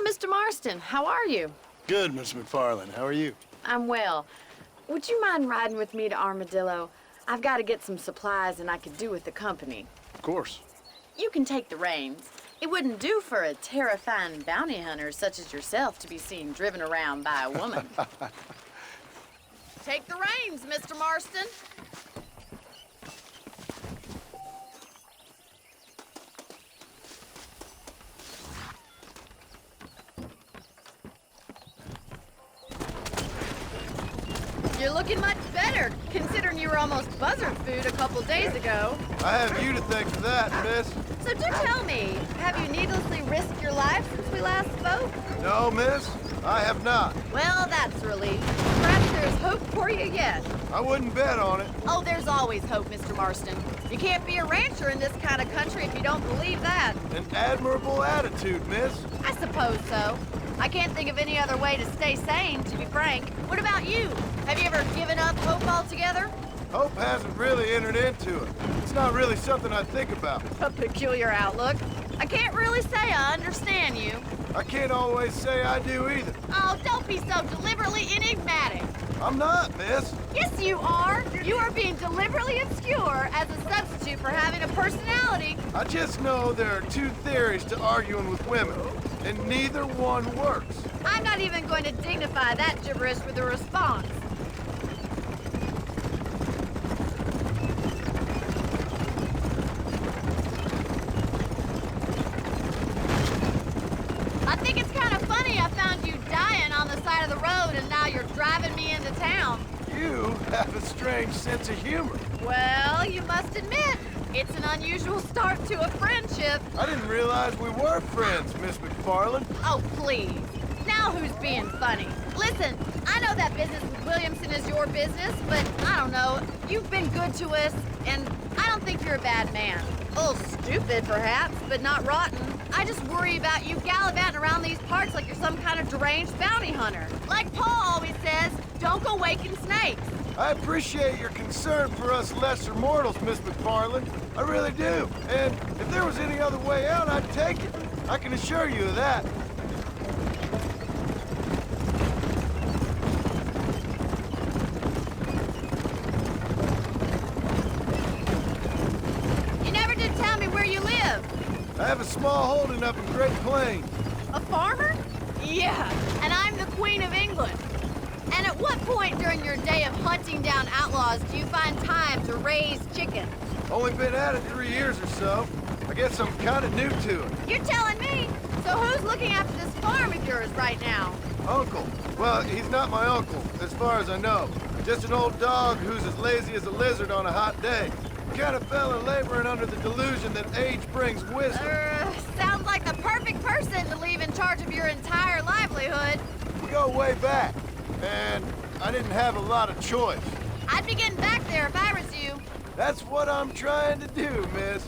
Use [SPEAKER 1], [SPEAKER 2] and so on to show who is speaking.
[SPEAKER 1] Mr. Marston. How are you?
[SPEAKER 2] Good, Miss McFarlane. How are you?
[SPEAKER 1] I'm well. Would you mind riding with me to Armadillo? I've got to get some supplies and I could do with the company.
[SPEAKER 2] Of course.
[SPEAKER 1] You can take the reins. It wouldn't do for a terrifying bounty hunter such as yourself to be seen driven around by a woman. Take the reins, Mr. Marston. You're looking much better, considering you were almost buzzard food a couple days ago.
[SPEAKER 3] I have you to thank for that, miss.
[SPEAKER 1] So do tell me, have you needlessly risked your life since we last spoke?
[SPEAKER 3] No, miss, I have not.
[SPEAKER 1] Well, that's a relief. Perhaps there's hope for you yet.
[SPEAKER 3] I wouldn't bet on it.
[SPEAKER 1] Oh, there's always hope, Mr. Marston. You can't be a rancher in this kind of country if you don't believe that.
[SPEAKER 3] An admirable attitude, miss.
[SPEAKER 1] I suppose so. I can't think of any other way to stay sane, to be frank. What about you? Have you ever given up hope altogether?
[SPEAKER 3] Hope hasn't really entered into it. It's not really something I think about.
[SPEAKER 1] A peculiar outlook. I can't really say I understand you.
[SPEAKER 3] I can't always say I do either.
[SPEAKER 1] Oh, don't be so deliberately enigmatic.
[SPEAKER 3] I'm not, miss.
[SPEAKER 1] Yes, you are. You are being deliberately obscure as a substitute for having a personality.
[SPEAKER 3] I just know there are two theories to arguing with women, and neither one works.
[SPEAKER 1] I'm not even going to dignify that gibberish with a response. I think it's kind of funny I found you dying on the side of the road and now you're driving me into town.
[SPEAKER 3] You have a strange sense of humor.
[SPEAKER 1] Well, you must admit, it's an unusual start to a friendship.
[SPEAKER 3] I didn't realize we were friends, Miss McFarlane.
[SPEAKER 1] Oh, please. Now who's being funny? Listen, I know that business with Williamson is your business, but I don't know. You've been good to us, and I don't think you're a bad man. A little stupid, perhaps, but not rotten. I just worry about you gallivanting around these parts like you're some kind of deranged bounty hunter. Like Paul always says, don't go waking snakes.
[SPEAKER 3] I appreciate your concern for us lesser mortals, Miss McFarlane. I really do. And if there was any other way out, I'd take it. I can assure you of that.
[SPEAKER 1] You never did tell me where you live.
[SPEAKER 3] I have a small holding up in Great Plains.
[SPEAKER 1] A farmer? Yeah, and I'm the Queen of England. And at what point during your day of hunting down outlaws do you find time to raise chickens?
[SPEAKER 3] Only been at it 3 years or so. I guess I'm kind of new to it.
[SPEAKER 1] You're telling me? So who's looking after this farm of yours right now?
[SPEAKER 3] Uncle. Well, he's not my uncle, as far as I know. Just an old dog who's as lazy as a lizard on a hot day. The kind of fella laboring under the delusion that age brings wisdom.
[SPEAKER 1] Sounds like the perfect person to leave in charge of your entire livelihood.
[SPEAKER 3] We go way back, and I didn't have a lot of choice.
[SPEAKER 1] I'd be getting back there if I was you.
[SPEAKER 3] That's what I'm trying to do, miss.